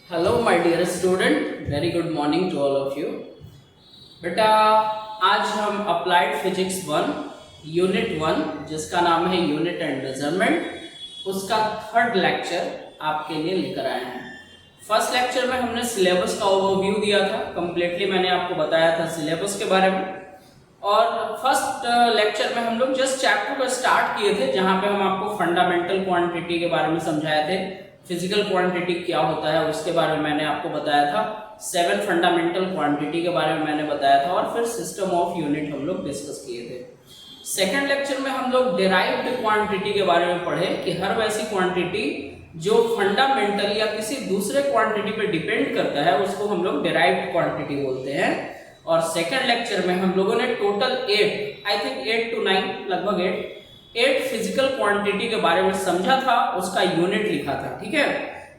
Hello my dear student, very good morning to all of you. बेटा, आज हम applied physics 1 unit 1 जिसका नाम है यूनिट एंड मेजरमेंट, उसका थर्ड लेक्चर आपके लिए लेकर आए हैं। फर्स्ट लेक्चर में हमने सिलेबस का ओवरव्यू दिया था, कंप्लीटली मैंने आपको बताया था सिलेबस के बारे में। और फर्स्ट लेक्चर में हम लोग जस्ट चैप्टर को स्टार्ट किए थे, जहां पे हम आपको फंडामेंटल क्वांटिटी के बारे में समझाए थे। फिजिकल क्वांटिटी क्या होता है उसके बारे में मैंने आपको बताया था। 7 फंडामेंटल क्वांटिटी के बारे में मैंने बताया था, और फिर सिस्टम ऑफ यूनिट हम लोग डिस्कस किए थे। सेकेंड लेक्चर में हम लोग डिराइव्ड क्वांटिटी के बारे में पढ़े कि हर वैसी क्वांटिटी जो फंडामेंटल या किसी दूसरे क्वांटिटी पे डिपेंड करता है उसको हम लोग डिराइव्ड क्वांटिटी बोलते हैं। और सेकेंड लेक्चर में हम लोगों ने टोटल 8, आई थिंक 8 to 9, लगभग 8 फिजिकल क्वांटिटी के बारे में समझा था, उसका यूनिट लिखा था। ठीक है,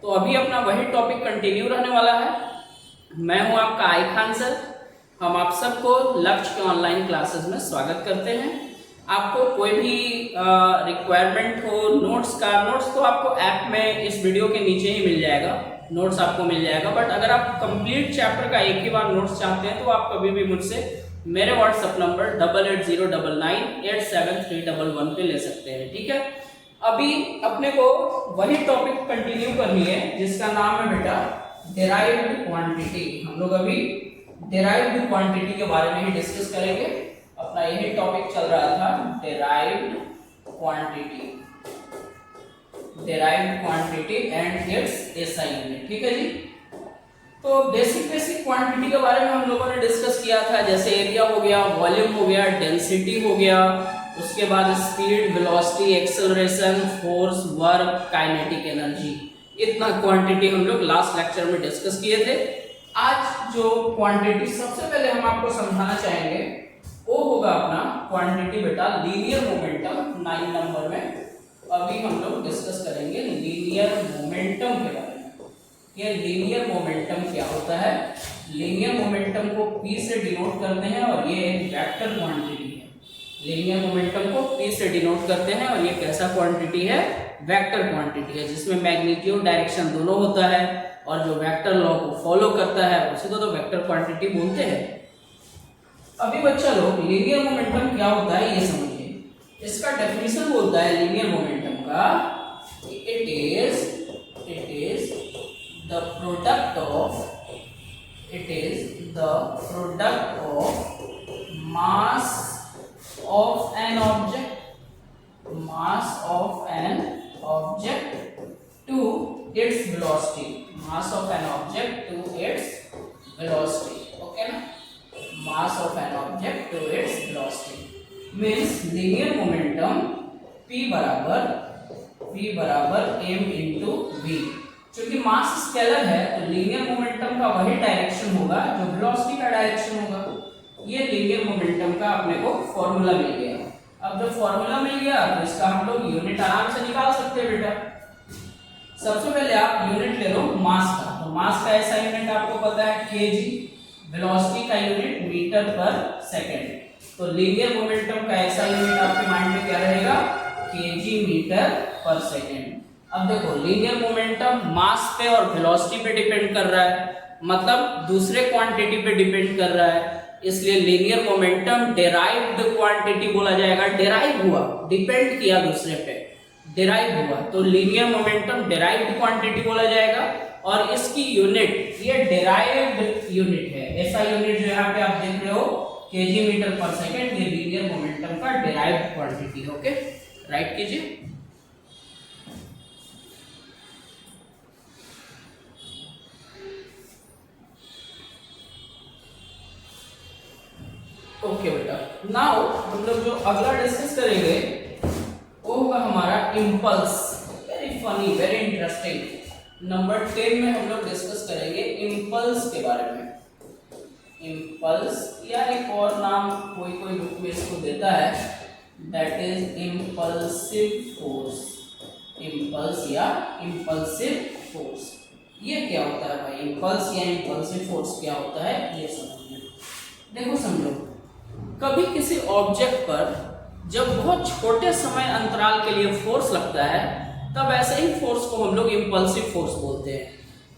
तो अभी अपना वही टॉपिक कंटिन्यू रहने वाला है। मैं हूं आपका आई खान सर। हम आप सबको लक्ष्य के ऑनलाइन क्लासेस में स्वागत करते हैं। आपको कोई भी रिक्वायरमेंट हो नोट्स का, नोट्स तो आपको ऐप में इस वीडियो के नीचे ही मिल जाएगा, नोट्स आपको मिल जाएगा। बट अगर आप कंप्लीट चैप्टर का एक ही बार नोट्स चाहते हैं तो आप कभी भी मुझसे मेरे व्हाट्सएप नंबर 8809987311 पे ले सकते हैं। ठीक है, अभी अपने को वही टॉपिक कंटिन्यू करनी है जिसका नाम है बेटा डिराइव्ड क्वांटिटी। हम लोग अभी डिराइव्ड क्वांटिटी के बारे में ही डिस्कस करेंगे। अपना यही टॉपिक चल रहा था, derived quantity and it's SI unit. ठीक है जी, तो बेसिक क्वांटिटी के बारे में हम लोगों ने डिस्कस किया था, जैसे एरिया हो गया, वॉल्यूम हो गया, डेंसिटी हो गया, उसके बाद speed, velocity, acceleration, force, work, kinetic energy. इतना क्वांटिटी हम लोग लास्ट लेक्चर में डिस्कस किए थे। आज जो क्वांटिटी सबसे पहले हम आपको समझाना चाहेंगे वो होगा अपना क्वांटिटी बेटा लीनियर मोमेंटम। 9 नंबर में अभी हम लोग डिस्कस करेंगे लीनियर मोमेंटम के बारे में। ये लीनियर मोमेंटम क्या होता है? लीनियर मोमेंटम को P से डिनोट करते हैं और ये एक वेक्टर क्वांटिटी है। लीनियर मोमेंटम को P से डिनोट करते हैं और ये कैसा क्वांटिटी है? वेक्टर क्वांटिटी है, जिसमें मैग्नीट्यूड, डायरेक्शन दोनों होता है, और जो वेक्टर लॉ को फॉलो करता है उसी को तो वेक्टर क्वांटिटी बोलते हैं। अभी बच्चा लोग लीनियर मोमेंटम क्या होता है ये समझिए। इसका डेफिनेशन बोलता है लीनियर मोमेंटम का, it is the product of mass of an object to its velocity, okay ना? mass of an object to its velocity means linear momentum P बराबर m into v। क्योंकि मास स्केलर है तो linear momentum का वही direction होगा जो velocity का डायरेक्शन होगा। ये लीनियर मोमेंटम का अपने को फॉर्मूला मिल गया। अब जब फॉर्मूला मिल गया तो इसका हम लोग यूनिट आराम से निकाल सकते हैं बेटा। सबसे पहले आप यूनिट ले लो मास का, तो मास का ऐसा यूनिट आपको पता है केजी, वेलोसिटी का यूनिट मीटर पर सेकेंड। तो लीनियर मोमेंटम का ऐसा यूनिट आपके माइंड में क्या रहेगा? केजी मीटर पर सेकेंड। अब देखो लीनियर मोमेंटम मास पे और वेलोसिटी पे डिपेंड कर रहा है, मतलब दूसरे क्वांटिटी पे डिपेंड कर रहा है, इसलिए लीनियर मोमेंटम डिराइव्ड क्वांटिटी बोला जाएगा। डिराइव हुआ, डिपेंड किया दूसरे पे, डिराइव हुआ, तो लीनियर मोमेंटम डिराइव्ड क्वांटिटी बोला जाएगा। और इसकी यूनिट ये डिराइव्ड यूनिट है। ऐसा यूनिट जो यहाँ पे आप देख रहे हो केजी मीटर पर सेकेंड, ये लीनियर मोमेंटम का डिराइव्ड क्वांटिटी है। ओके, राइट कीजिए। ओके बेटा, नाउ हम लोग जो अगला डिस्कस करेंगे वो होगा हमारा impulse. Very funny, very interesting. Number 10 में हम लोग डिस्कस करेंगे इम्पल्स के बारे में। इम्पल्स या एक और नाम कोई बुक में इसको देता है, that is impulsive force. Impulse या इम्पल्सिव फोर्स, ये क्या होता है भाई? इम्पल्स या इम्पल्सिव फोर्स क्या होता है ये समझिए। देखो समझो, कभी किसी ऑब्जेक्ट पर जब बहुत छोटे समय अंतराल के लिए फोर्स लगता है तब ऐसे ही फोर्स को हम लोग इम्पल्सिव फोर्स बोलते हैं।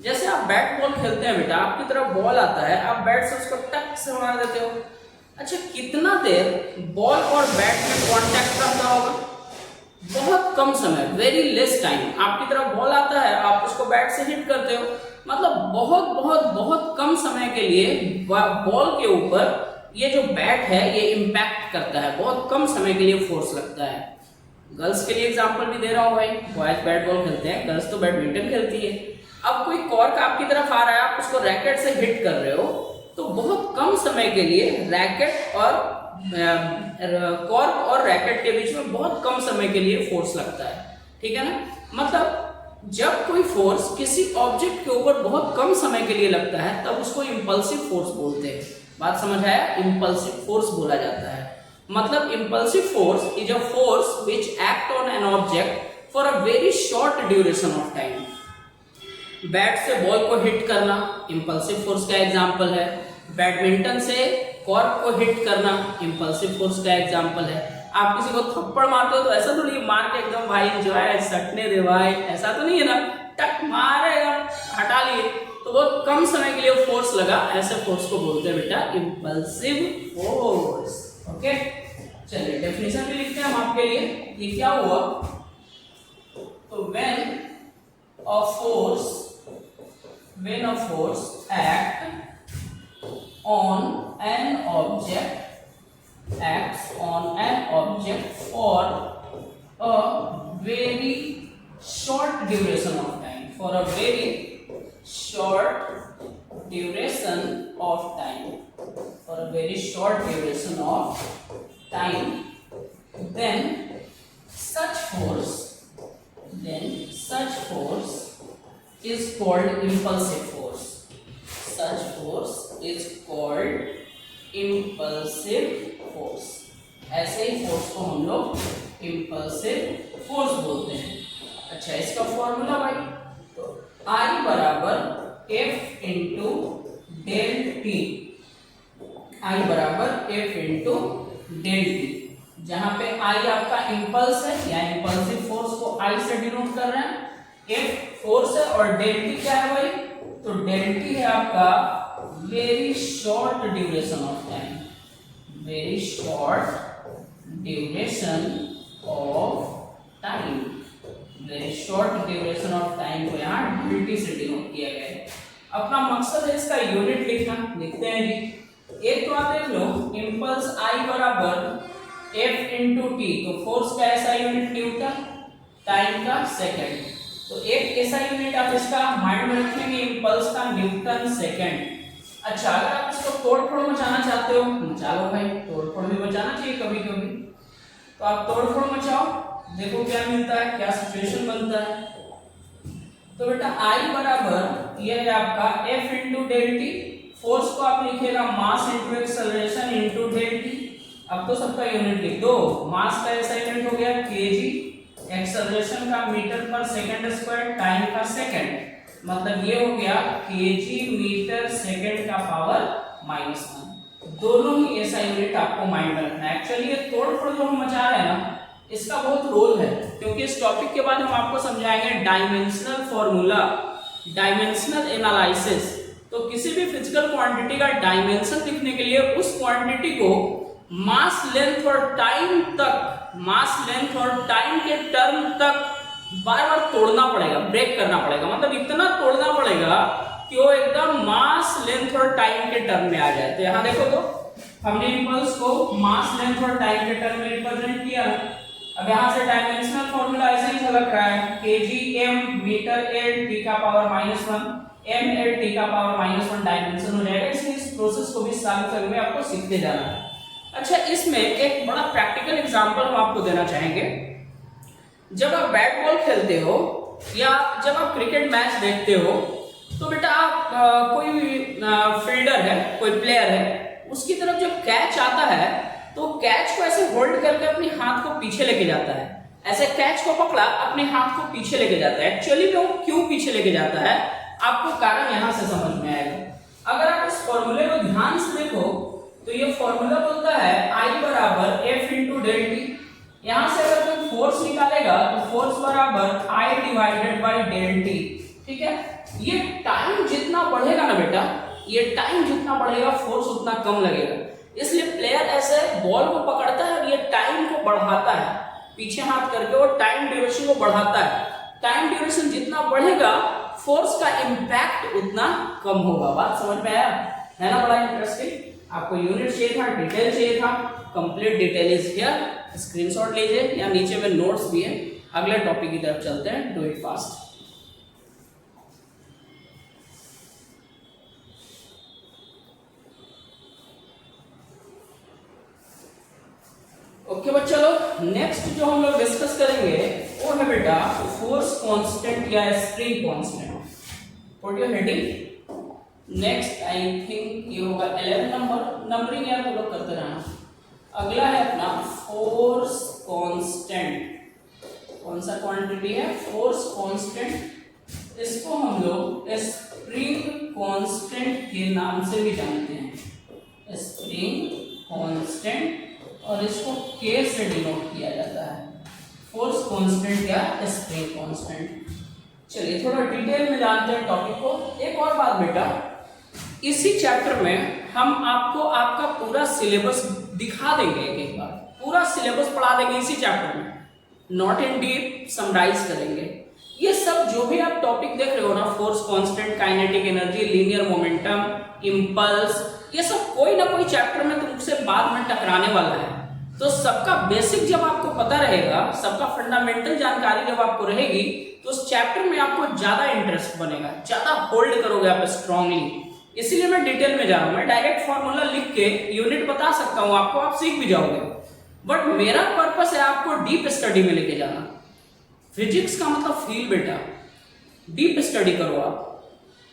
जैसे आप बैट बॉल खेलते हैं बेटा, आपकी तरफ बॉल आता है, आप बैट से उसको टक से मार देते हो। अच्छा, कितना देर बॉल और बैट में कांटेक्ट रहता होगा? बहुत कम समय, वेरी लेस टाइम। आपकी तरफ बॉल आता है, आप उसको बैट से हिट करते हो, मतलब बहुत बहुत बहुत कम समय के लिए बॉल के ऊपर ये जो बैट है ये इम्पैक्ट करता है, बहुत कम समय के लिए फोर्स लगता है। गर्ल्स के लिए एग्जांपल भी दे रहा हूँ भाई, बॉयज बैट बॉल खेलते हैं, गर्ल्स तो बैडमिंटन खेलती है। अब कोई कॉर्क आपकी तरफ आ रहा है, आप उसको रैकेट से हिट कर रहे हो, तो बहुत कम समय के लिए रैकेट और कॉर्क और रैकेट के बीच में बहुत कम समय के लिए फोर्स लगता है, ठीक है ना। मतलब जब कोई फोर्स किसी ऑब्जेक्ट के ऊपर बहुत कम समय के लिए लगता है तब उसको इंपल्सिव फोर्स बोलते हैं। बात समझ आया? इंपल्सिव फोर्स बोला जाता है। मतलब impulsive force is a force which act on an object for a very short duration of time. Bat से बॉल को हिट करना इंपल्सिव फोर्स का एग्जाम्पल है। बैडमिंटन से कॉर्क को हिट करना इंपल्सिव फोर्स का एग्जाम्पल है। आप किसी को थप्पड़ मारते हो तो ऐसा तो नहीं मार के एकदम भाई एंजॉय सटने दे भाई, ऐसा तो नहीं है ना, टक मारे हटा लिए, तो बहुत कम समय के लिए फोर्स लगा, ऐसे फोर्स को बोलते हैं बेटा इंपल्सिव फोर्स। ओके, चलिए डेफिनेशन भी लिखते हैं हम आपके लिए। ये क्या हुआ? तो when a force act on an object acts on an object for a very short duration of time, for a very short duration of time, for a very short duration of time, then such force is called impulsive force. Such force is called impulsive force. ऐसे ही force को हम लोग impulsive force बोलते हैं। अच्छा, इसका formula भाई, तो I बराबर F into del t, I बराबर F इंटू डेल टी, जहां पे I आपका इंपल्स है या इंपल्सिव फोर्स को I से डिनोट कर रहे हैं, F फोर्स है और डेल टी क्या है भाई? तो डेल टी है आपका very short duration of time, very short duration of time, very short duration of time को यहाँ डेल टी से डिनोट किया गया है। अपना मकसद है इसका यूनिट लिखना, लिखते हैं जी। एक तो आप देख लो, इंपल्स I बराबर F इंटू टी, तो फोर्स का ऐसा यूनिट न्यूटन, टाइम का सेकेंड, तो एक ऐसा यूनिट आप इसका माइंड में रखेंगे, इंपल्स का न्यूटन सेकेंड। अच्छा, अगर आप इसको तोड़ फोड़ मचाना चाहते हो, मचा लो भाई, तोड़ फोड़ भी मचाना चाहिए कभी कभी, तो आप तोड़ फोड़ मचाओ, देखो क्या मिलता है, क्या सिचुएशन बनता है। तो बेटा I बराबर ये है आपका F into del t, force को आप लिखिएगा mass into acceleration into del t. अब तो सबका यूनिट लिख दो, मास का ऐसा यूनिट हो गया केजी, एक्सेलरेशन का मीटर पर सेकंड स्क्वायर, टाइम का सेकंड, मतलब ये हो गया केजी मीटर सेकंड का पावर -1। दोनों ही ऐसा यूनिट आपको माइंड में रखना है। एक्चुअली ये तोड़ फोड़ जो हम मचा रहे हैं ना, इसका बहुत रोल है, क्योंकि इस टॉपिक के बाद हम आपको समझाएंगे डायमेंशनल फॉर्मूला, डायमेंशनल एनालिसिस। तो किसी भी फिजिकल क्वांटिटी का डायमेंशन लिखने के लिए उस क्वांटिटी को मास लेंथ और टाइम तक, मास लेंथ और टाइम के टर्म तक बार बार तोड़ना पड़ेगा, ब्रेक करना पड़ेगा, मतलब इतना तोड़ना पड़ेगा कि वो एकदम मास लेंथ और टाइम के टर्म में आ जाए। तो यहाँ देखो, तो हमने इंपल्स को मास लेंथ और टाइम के टर्म में रिप्रेजेंट किया। अब यहाँ से डायमेंशनल फॉर्मूला ऐसे ही झलक रहा है, kg m metre L T का पावर -1, एम एल टी का पावर -1 डायमेंशन हो जाएगा। इसलिए इस प्रोसेस को भी साल में आपको सीखते जाना है। अच्छा, इसमें एक बड़ा प्रैक्टिकल एग्जांपल हम आपको देना चाहेंगे। जब आप बैट बॉल खेलते हो या जब आप क्रिकेट मैच देखते हो, तो बेटा आप कोई फील्डर है, कोई प्लेयर है, उसकी तरफ जब कैच आता है तो कैच को ऐसे होल्ड करके अपने हाथ को पीछे लेके जाता है, ऐसे कैच को पकड़ा अपने हाथ को पीछे लेके जाता है। एक्चुअली वो क्यों पीछे लेके जाता है, आपको कारण यहां से समझ में आएगा। अगर आप इस फॉर्मूले को ध्यान से देखो तो ये फॉर्मूला बोलता है I बराबर F इंटू डेल टी। यहां से अगर कोई फोर्स निकालेगा तो फोर्स बराबर I divided by del t, ठीक है। ये टाइम जितना बढ़ेगा ना बेटा, ये टाइम जितना बढ़ेगा फोर्स उतना कम लगेगा। इसलिए प्लेयर ऐसे बॉल को पकड़ता है और ये टाइम को बढ़ाता है, पीछे हाथ करके वो टाइम ड्यूरेशन को बढ़ाता है। टाइम ड्यूरेशन जितना बढ़ेगा फोर्स का इम्पैक्ट उतना कम होगा। बात समझ में आया है ना? बड़ा इंटरेस्टिंग। आपको यूनिट चाहिए था, डिटेल चाहिए था, complete detail is here. Screenshot लीजिए, या नीचे में नोट्स भी है। अगले टॉपिक की तरफ चलते हैं, डू इट फास्ट। ओके बच्चा लोग, नेक्स्ट जो हम लोग डिस्कस करेंगे वो है बेटा फोर्स कांस्टेंट या spring constant. What your heading next, I think ये होगा 11 नंबर। नंबरिंग यार तो लोग करते रहना। अगला है अपना फोर्स कांस्टेंट। कौन सा क्वांटिटी है? Force constant. इसको हम लोग स्प्रिंग कांस्टेंट के नाम से भी जानते हैं, स्प्रिंग कांस्टेंट, और इसको K से डिनोट किया जाता है, फोर्स कांस्टेंट या स्प्रिंग कांस्टेंट। चलिए थोड़ा डिटेल में जानते हैं टॉपिक को। एक और बात बेटा, इसी चैप्टर में हम आपको आपका पूरा सिलेबस दिखा देंगे, एक बार पूरा सिलेबस पढ़ा देंगे इसी चैप्टर में, नॉट इन डीप, समराइज करेंगे। ये सब जो भी आप टॉपिक देख रहे हो ना, force constant, kinetic energy, linear momentum, impulse, ये सब कोई ना कोई चैप्टर में तुमसे बाद में टकराने वाला है। तो सबका बेसिक जब आपको पता रहेगा, सबका फंडामेंटल जानकारी जब आपको रहेगी, तो उस चैप्टर में आपको ज्यादा इंटरेस्ट बनेगा, ज्यादा होल्ड करोगे आप स्ट्रांगली। इसीलिए मैं डिटेल में जा रहा हूं। मैं डायरेक्ट फॉर्मूला लिख के यूनिट बता सकता हूं आपको, आप सीख भी जाओगे, बट मेरा पर्पस है आपको डीप स्टडी में लेके जाना। फिजिक्स का मतलब फील बेटा, डीप स्टडी करो आप,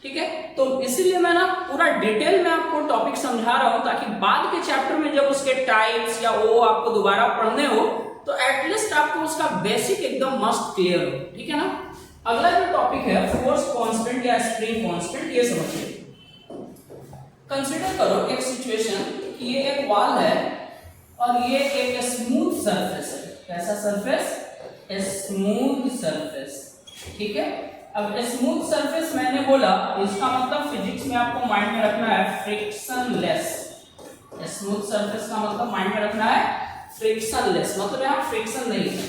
ठीक है? तो इसीलिए मैं ना पूरा डिटेल में आपको टॉपिक समझा रहा हूं, ताकि बाद के चैप्टर में जब उसके टाइप्स या वो आपको दोबारा पढ़ने हो तो एटलीस्ट आपको उसका बेसिक एकदम मस्त क्लियर हो, ठीक है ना? अगला जो टॉपिक है फोर्स कांस्टेंट या स्प्रिंग कांस्टेंट, ये समझिए। कंसीडर करो एक सिचुएशन, ये एक वॉल है और ये एक स्मूथ सरफेस है। कैसा सरफेस? स्मूथ सरफेस, ठीक है? अब स्मूथ सरफेस मैंने बोला, इसका मतलब फिजिक्स में आपको माइंड में रखना है फ्रिक्शनलेस। स्मूथ सरफेस का मतलब माइंड में रखना है फ्रिक्शनलेस, मतलब यहाँ फ्रिक्शन नहीं है।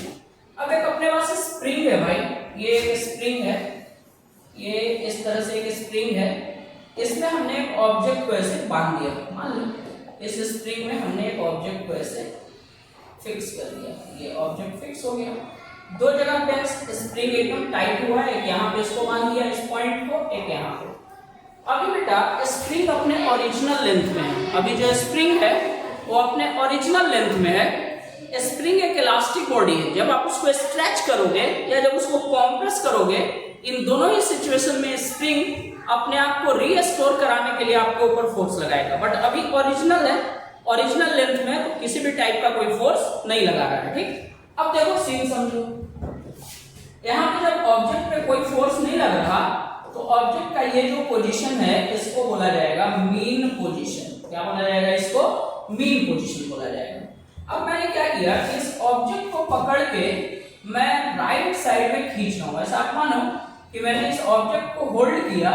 अब एक अपने पास स्प्रिंग है भाई, ये एक स्प्रिंग है, ये इस तरह से एक स्प्रिंग है, इसमें हमने एक ऑब्जेक्ट को ऐसे बांध दिया। मान लो इस स्प्रिंग में हमने एक ऑब्जेक्ट को ऐसे फिक्स कर दिया, ये ऑब्जेक्ट फिक्स हो गया। दो जगह पे स्प्रिंग एकदम टाइट हुआ है, एक यहाँ पे इसको बांध दिया इस पॉइंट को, एक यहाँ पे। अभी बेटा स्प्रिंग अपने ओरिजिनल लेंथ में है, अभी जो स्प्रिंग है वो अपने ओरिजिनल लेंथ में है। स्प्रिंग एक इलास्टिक बॉडी है, जब आप उसको स्ट्रेच करोगे या जब उसको कॉम्प्रेस करोगे, इन दोनों ही सिचुएशन में स्प्रिंग अपने आप को रीस्टोर कराने के लिए आपके ऊपर फोर्स लगाएगा। बट अभी ओरिजिनल है, ओरिजिनल लेंथ में, तो किसी भी टाइप का कोई फोर्स नहीं लगा रहा है, ठीक? अब देखो सीन समझो, यहाँ पे जब ऑब्जेक्ट पे कोई फोर्स नहीं लग रहा, तो ऑब्जेक्ट का ये जो पोजीशन है इसको बोला जाएगा मीन पोजीशन। क्या बोला जाएगा? इसको मीन पोजीशन बोला जाएगा। अब मैंने क्या किया, इस ऑब्जेक्ट को पकड़ के मैं राइट साइड में खींच रहा हूँ। ऐसा आप मानो कि मैंने इस ऑब्जेक्ट को होल्ड किया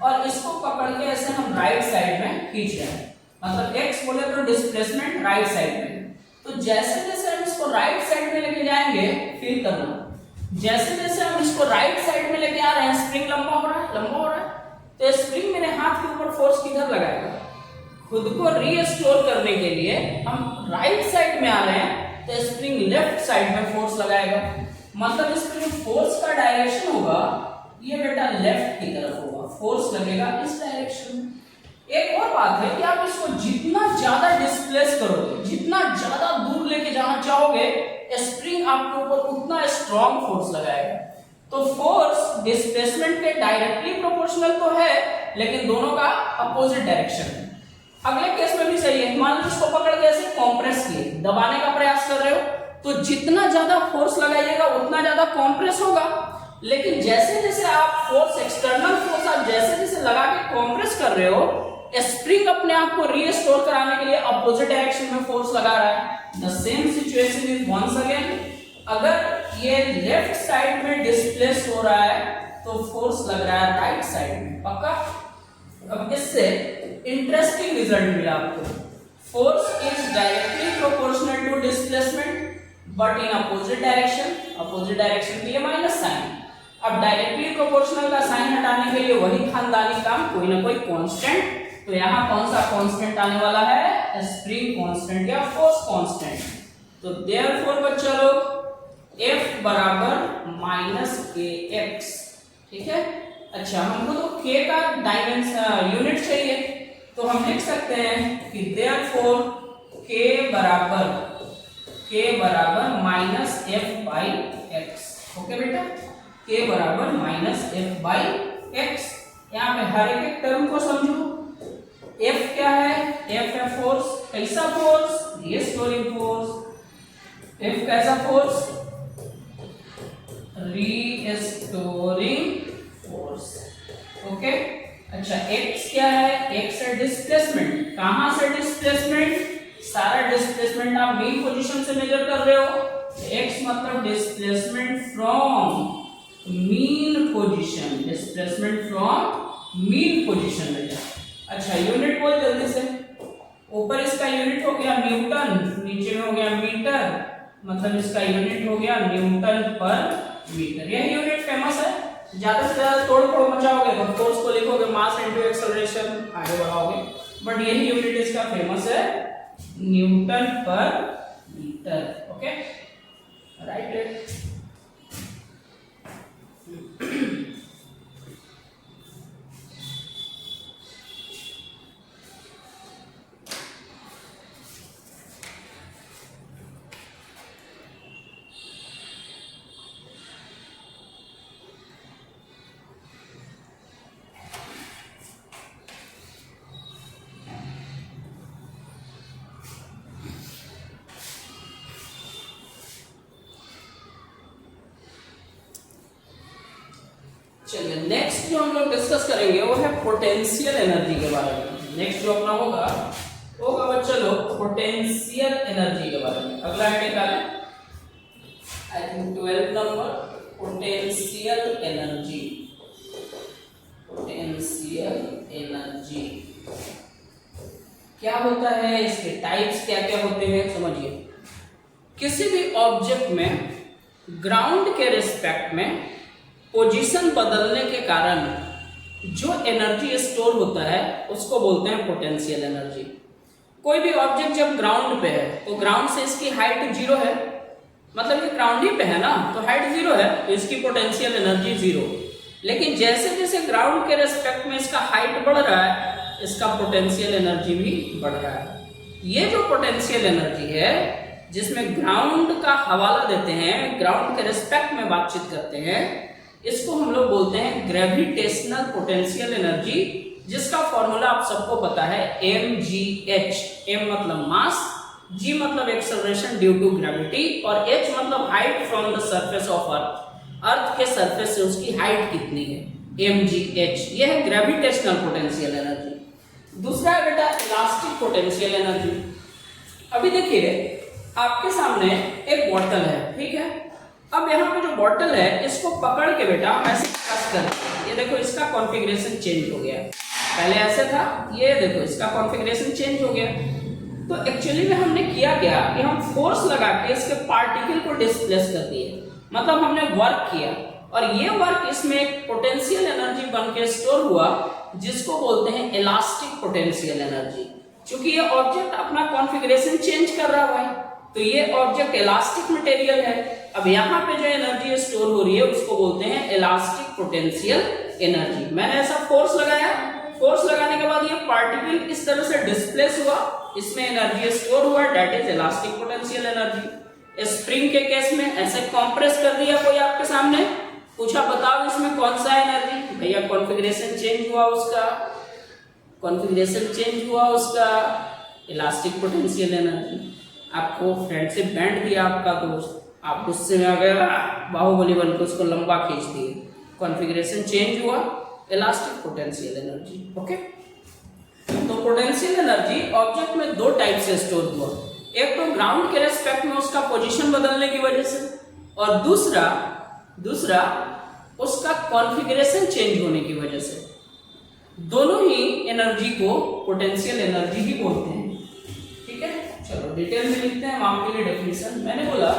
और इसको पकड़ के ऐसे हम राइट साइड में खींच रहे हैं, मतलब एक्स बोले तो डिस्प्लेसमेंट राइट साइड में। तो जैसे जैसे हम इसको राइट साइड में लेके जाएंगे, फील करना, जैसे जैसे हम इसको राइट साइड में लेके आ रहे हैं, स्प्रिंग लंबा हो रहा है, लंबा हो रहा है, तो स्प्रिंग मेरे हाथ के ऊपर फोर्स किधर लगाएगा? खुद को रीस्टोर करने के लिए हम राइट साइड में आ रहे हैं, तो स्प्रिंग लेफ्ट साइड में फोर्स लगाएगा। मतलब इसका जो फोर्स का डायरेक्शन होगा ये बेटा लेफ्ट की तरफ होगा, फोर्स लगेगा इस डायरेक्शन में। एक और बात है कि आप इसको जितना ज्यादा डिस्प्लेस करोगे, जितना ज्यादा दूर लेके जाना चाहोगे, स्प्रिंग आपके ऊपर उतना स्ट्रॉन्ग फोर्स लगाएगा। तो फोर्स डिस्प्लेसमेंट के डायरेक्टली प्रोपोर्शनल तो है, लेकिन दोनों का अपोजिट डायरेक्शन है। अगले केस में भी सही है, मान लो इसको पकड़ के ऐसे कॉम्प्रेस किए, दबाने का प्रयास कर रहे हो, तो जितना ज्यादा फोर्स लगाइएगा उतना ज्यादा कॉम्प्रेस होगा। लेकिन जैसे जैसे आप फोर्स, एक्सटर्नल फोर्स आप जैसे जैसे लगा के कॉम्प्रेस कर रहे हो, स्प्रिंग अपने आप को रीस्टोर कराने के लिए अपोजिट डायरेक्शन में फोर्स लगा रहा है। The same situation is once again, अगर ये लेफ्ट साइड में डिस्प्लेस हो रहा है तो फोर्स लग रहा है राइट साइड में, पक्का। अब इससे इंटरेस्टिंग रिजल्ट मिला आपको, force is directly proportional to displacement but in opposite direction, opposite direction के लिए माइनस साइन। अब डायरेक्टली प्रोपोर्शनल का साइन हटाने के लिए वही खानदानी काम, कोई ना कोई कांस्टेंट। तो यहाँ कौन सा कांस्टेंट आने वाला है, स्प्रिंग कांस्टेंट या फोर्स कांस्टेंट। तो देयरफॉर बच्चा लोग F बराबर माइनस के एक्स, ठीक है। अच्छा, हमको तो K का डायमेंशन यूनिट चाहिए, तो हम लिख सकते हैं कि देयरफॉर K बराबर minus F by x. Okay बेटा, K बराबर माइनस एफ बाई एक्स। यहाँ पे हर एक टर्म को समझो। F क्या है, F है फोर्स, कैसा फोर्स, रीस्टोरिंग फोर्स। F कैसा फोर्स, रीस्टोरिंग फोर्स। ओके। अच्छा, x क्या है, x है डिस्प्लेसमेंट। कहां से डिस्प्लेसमेंट, सारा डिस्प्लेसमेंट आप मीन पोजीशन से मेजर कर रहे हो, x मतलब displacement from mean position, displacement from mean position बेटा। अच्छा, यूनिट बोल जल्दी से। ऊपर इसका यूनिट हो गया न्यूटन, नीचे में हो गया मीटर, मतलब इसका यूनिट हो गया न्यूटन पर मीटर। यह यूनिट फेमस है, ज्यादा से ज्यादा तोड़ फोड़ मचाओगे तो फोर्स को लिखोगे मास इनटू एक्सेलरेशन, आगे बढ़ाओगे, बट यही यूनिट इसका फेमस है, न्यूटन पर मीटर। Okay, right. चलिए, नेक्स्ट जो हम लोग डिस्कस करेंगे वो है पोटेंशियल एनर्जी के बारे में। नेक्स्ट जो अपना होगा बच्चा लोग पोटेंशियल एनर्जी के बारे में। अगला है निकालें, I think 12 number, potential energy. Potential energy क्या होता है, इसके टाइप्स क्या क्या होते हैं समझिए। किसी भी ऑब्जेक्ट में ग्राउंड के रिस्पेक्ट में पोजीशन बदलने के कारण जो एनर्जी स्टोर होता है उसको बोलते हैं पोटेंशियल एनर्जी। कोई भी ऑब्जेक्ट जब ग्राउंड पे है तो ग्राउंड से इसकी हाइट 0 है, मतलब ये ग्राउंड ही पे है ना, तो हाइट 0 है तो इसकी पोटेंशियल एनर्जी 0। लेकिन जैसे जैसे ग्राउंड के रिस्पेक्ट में इसका हाइट बढ़ रहा है, इसका पोटेंशियल एनर्जी भी बढ़ रहा है। ये जो पोटेंशियल एनर्जी है जिसमें ग्राउंड का हवाला देते हैं, ग्राउंड के रिस्पेक्ट में बातचीत करते हैं, इसको हम लोग बोलते हैं ग्रेविटेशनल पोटेंशियल एनर्जी, जिसका फॉर्मूला आप सबको पता है mgh। m मतलब मास, g मतलब एक्सेलरेशन ड्यू टू ग्रेविटी, और h मतलब height from the surface of earth. Earth के सरफेस से उसकी हाइट कितनी है, mgh। यह है ग्रेविटेशनल पोटेंशियल एनर्जी। दूसरा है बेटा इलास्टिक पोटेंशियल एनर्जी। अभी देखिए आपके सामने एक बॉटल है, ठीक है। अब यहाँ पे जो बॉटल है इसको पकड़ के बेटा ऐसे प्रेस कर, ये देखो इसका कॉन्फ़िगरेशन चेंज हो गया। पहले ऐसे था, ये देखो इसका कॉन्फ़िगरेशन चेंज हो गया। तो एक्चुअली में हमने किया क्या कि हम फोर्स लगा के इसके पार्टिकल को डिस्प्लेस कर दिए, मतलब हमने वर्क किया, और ये वर्क इसमें एक पोटेंशियल एनर्जी बन के स्टोर हुआ जिसको बोलते हैं इलास्टिक पोटेंशियल एनर्जी। क्योंकि ये ऑब्जेक्ट अपना कॉन्फ़िगरेशन चेंज कर रहा है तो ये ऑब्जेक्ट इलास्टिक मटेरियल है। अब यहाँ पे जो एनर्जी स्टोर हो रही है उसको बोलते हैं इलास्टिक पोटेंशियल एनर्जी। मैंने ऐसा फोर्स लगाया, फोर्स लगाने के बाद ये पार्टिकल इस तरह से डिस्प्लेस हुआ, इसमें एनर्जी स्टोर हुआ, that is elastic potential energy. Spring के केस में ऐसे कंप्रेस कर दिया कोई आपके सामने, पूछा बताओ इसमें कौन सा एनर्जी, भैया कॉन्फ़िगरेशन चेंज हुआ उसका, कॉन्फ़िगरेशन चेंज हुआ उसका, इलास्टिक पोटेंशियल एनर्जी। आपको फ्रेंडशिप बैंड दिया आपका दोस्त, आप गुस्से में आ गए, बाहुबली बन के उसको लंबा खींच दिए, कॉन्फ़िगरेशन चेंज हुआ, इलास्टिक पोटेंशियल एनर्जी। ओके, तो पोटेंशियल एनर्जी ऑब्जेक्ट में दो टाइप से स्टोर हुआ, एक तो ग्राउंड के रेस्पेक्ट में उसका पोजीशन बदलने की वजह से, और दूसरा उसका कॉन्फ़िगरेशन चेंज होने की वजह से। दोनों ही एनर्जी को पोटेंशियल एनर्जी ही बोलते हैं। ठीक है, चलो डिटेल में लिखते हैं हम आपके लिए डेफिनेशन। मैंने बोला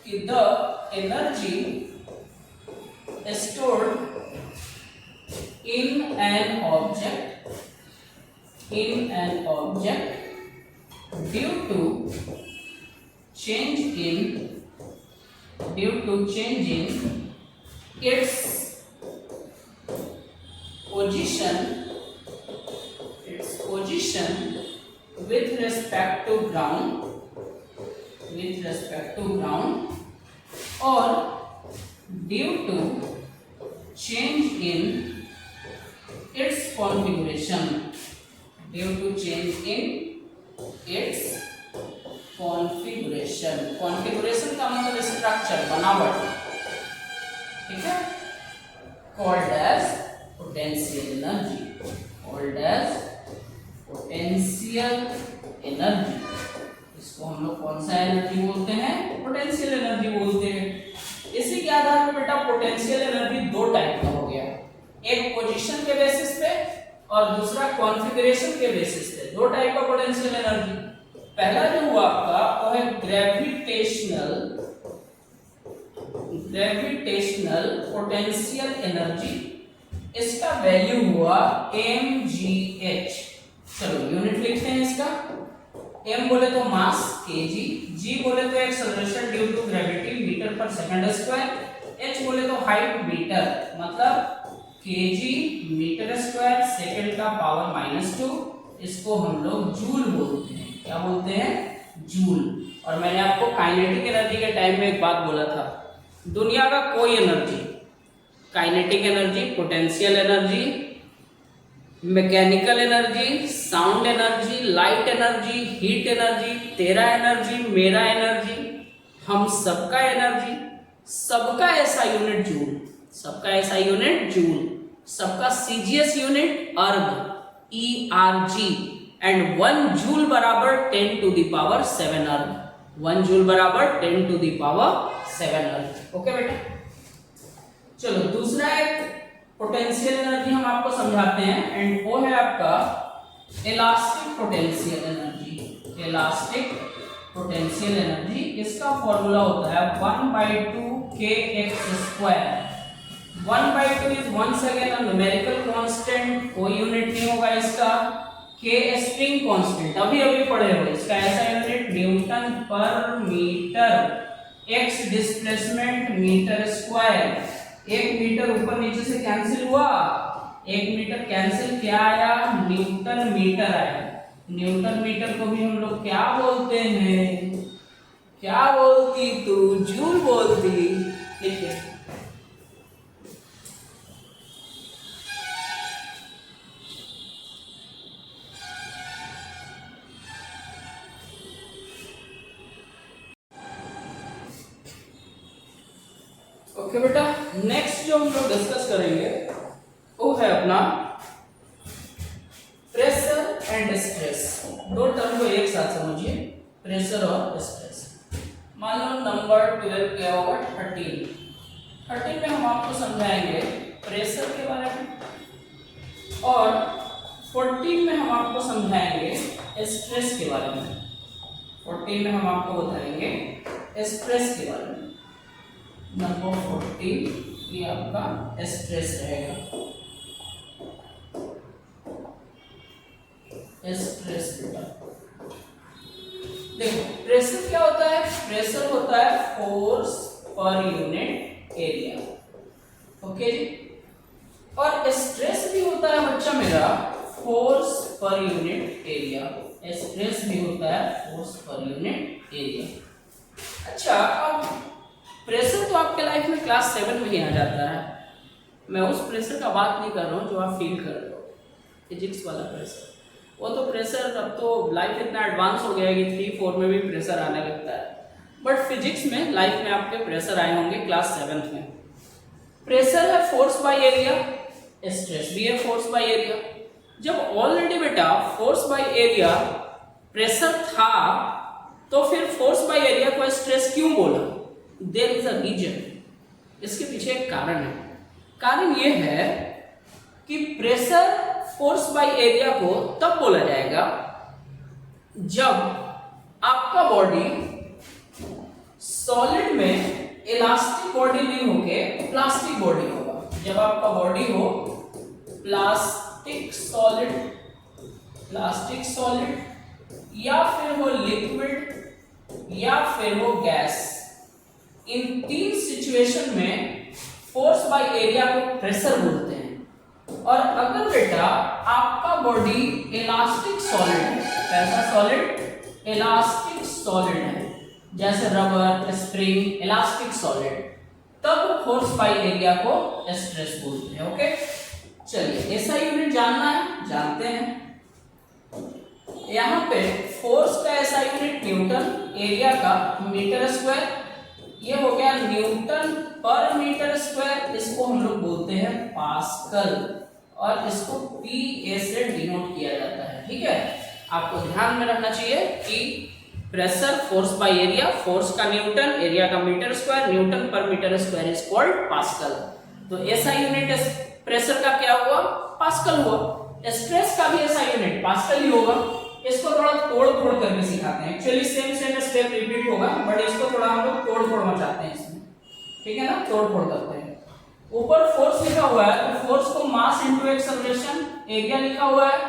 कि the energy stored in an object due to change in its position with respect to ground or due to change in its configuration configuration का मतलब स्ट्रक्चर, बनावट। ठीक है, called as potential energy। इसको हम लोग कौन सा एनर्जी बोलते हैं? पोटेंशियल एनर्जी बोलते हैं। इसी के आधार पर बेटा पोटेंशियल एनर्जी दो टाइप का हो गया, एक पोजीशन के बेसिस पे और दूसरा कॉन्फ़िगरेशन के बेसिस पे। दो टाइप का पोटेंशियल एनर्जी। पहला जो हुआ आपका वो है ग्रेविटेशनल पोटेंशियल एनर्जी। इसका वैल्यू हुआ mgh। चलो यूनिट लिखते हैं इसका। m बोले तो मास kg, g बोले तो acceleration due to gravity metre पर सेकंड स्क्वायर, h बोले तो हाइट मीटर मतलब kg मीटर स्क्वायर सेकंड का पावर -2। इसको हम लोग जूल बोलते हैं। क्या बोलते हैं? जूल। और मैंने आपको काइनेटिक एनर्जी के टाइम में एक बात बोला था, दुनिया का कोई energy, kinetic energy, potential energy, mechanical energy, sound energy, light energy, heat energy, तेरा एनर्जी, मेरा एनर्जी, हम सबका एनर्जी, सबका ऐसा यूनिट जूल, सबका सीजीएस यूनिट अर्ग ERG एंड 1 जूल बराबर 10 टू द पावर 7 अर्ग। 1 जूल बराबर 10 टू द पावर 7 अर्ग। ओके बेटा, चलो दूसरा एक पोटेंशियल एनर्जी हम आपको समझाते हैं एंड वो है आपका इलास्टिक पोटेंशियल एनर्जी। इसका फॉर्मूला होता है 1/2 kx²। 1/2 is once again a numerical constant, कोई यूनिट नहीं होगा इसका। k स्प्रिंग कांस्टेंट अभी पढ़े हो, इसका ऐसा यूनिट न्यूटन पर metre, x displacement metre square. 1 metre ऊपर नीचे से कैंसिल हुआ, 1 मीटर कैंसिल, क्या आया? न्यूटन मीटर आया। न्यूटन मीटर को भी हम लोग क्या बोलते हैं? क्या बोलती तू? जूल बोलती। ठीक है, ओके बेटा, नेक्स्ट जो हम लोग डिस्कस करेंगे वो है अपना प्रेशर एंड स्ट्रेस। दो टर्म को एक साथ समझिए, प्रेशर और स्ट्रेस। मान लो नंबर 12 क्या होगा? 13 में हम आपको समझाएंगे प्रेशर के बारे में और 14 में हम आपको समझाएंगे स्ट्रेस के बारे में। 14 में हम आपको बताएंगे स्ट्रेस के बारे में। नंबर 14 ये आपका स्ट्रेस रहेगा। स्ट्रेस बेटा देखो, प्रेशर क्या होता है? प्रेशर होता है force per unit area. Okay जी, और स्ट्रेस भी होता है बच्चा मेरा force per unit area. Stress भी होता है फोर्स पर यूनिट एरिया। अच्छा, अब प्रेशर तो आपके लाइफ में क्लास 7 में ही आ जाता है। मैं उस प्रेशर का बात नहीं कर रहा हूँ जो आप फील कर रहे हो, फिजिक्स वाला प्रेशर। वो तो प्रेशर, अब तो लाइफ इतना एडवांस हो गया है कि 3-4 में भी प्रेशर आने लगता है, बट फिजिक्स में लाइफ में आपके प्रेशर आए होंगे क्लास 7 में। प्रेशर है फोर्स बाय एरिया, स्ट्रेस भी है फोर्स बाय एरिया। जब ऑलरेडी बेटा फोर्स बाय एरिया प्रेशर था तो फिर फोर्स बाय एरिया को स्ट्रेस क्यों बोला? There is a reason. इसके पीछे एक कारण है। कारण ये है कि प्रेशर फोर्स बाय एरिया को तब बोला जाएगा जब आपका बॉडी सॉलिड में इलास्टिक बॉडी नहीं होके प्लास्टिक बॉडी होगा। जब आपका बॉडी हो प्लास्टिक सॉलिड या फिर हो लिक्विड या फिर हो गैस, इन तीन सिचुएशन में फोर्स बाय एरिया को प्रेशर बोलते हैं। और अगर बेटा आपका बॉडी इलास्टिक सॉलिड है, कैसा सॉलिड? इलास्टिक सॉलिड है, जैसे रबर, स्प्रिंग, इलास्टिक सॉलिड, तब फोर्स बाय एरिया को स्ट्रेस बोलते हैं। ओके, चलिए ऐसा यूनिट जानना है, जानते हैं। यहाँ पे फोर्स का ऐसा यूनिट न्यूटन, एरिया का मीटर स्क्वायर, ये हो गया न्यूटन पर मीटर स्क्वायर, इसको हम लोग बोलते हैं पास्कल और इसको पीए से डिनोट किया जाता है। ठीक है, आपको ध्यान में रखना चाहिए कि pressure force by area, force का न्यूटन, एरिया का मीटर स्क्वायर, न्यूटन पर metre square is called pascal. तो ऐसा यूनिट प्रेशर का क्या हुआ? पास्कल हुआ। स्ट्रेस का भी ऐसा यूनिट पास्कल ही होगा। इसको थोड़ा तोड़ करके सिखाते हैं। एक्चुअली सेम स्टेप रिपीट होगा, बट इसको थोड़ा हम लोग तोड़ मचाते हैं इसमें। ठीक है ना, तोड़ करते हैं। ऊपर फोर्स लिखा हुआ है तो फोर्स को मास इनटू एक्सेलरेशन, एरिया लिखा हुआ है,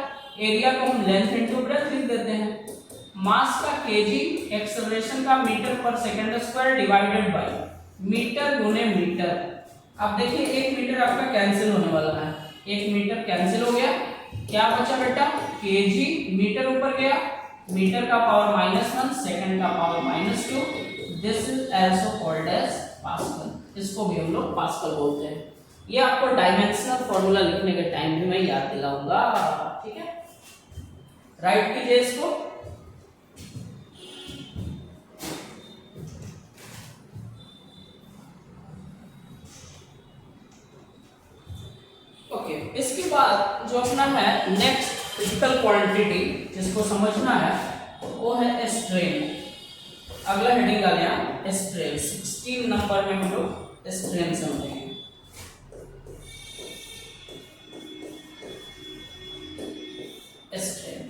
एरिया को हम लेंथ इनटू ब्रेथ लिख देते हैं। मास का केजी, एक्सेलरेशन का मीटर पर second square divided by metre गुने मीटर। अब देखिए 1 मीटर आपका कैंसिल होने वाला है, 1 मीटर कैंसिल हो गया, क्या बचा बेटा? केजी, मीटर ऊपर गया, मीटर का पावर -1, सेकंड का power -2, this is also called as pascal. इसको भी हम लोग पास्कल बोलते हैं। ये आपको डायमेंशनल फॉर्मूला लिखने के टाइम भी मैं याद दिलाऊंगा। ठीक है, राइट कीजिए इसको। ओके, इसके बाद जो अपना है नेक्स्ट फिजिकल क्वांटिटी जिसको समझना है वो है स्ट्रेन। अगला हेडिंग आ गया स्ट्रेन। 16 नंबर में हम लोग स्ट्रेन समझेंगे। स्ट्रेन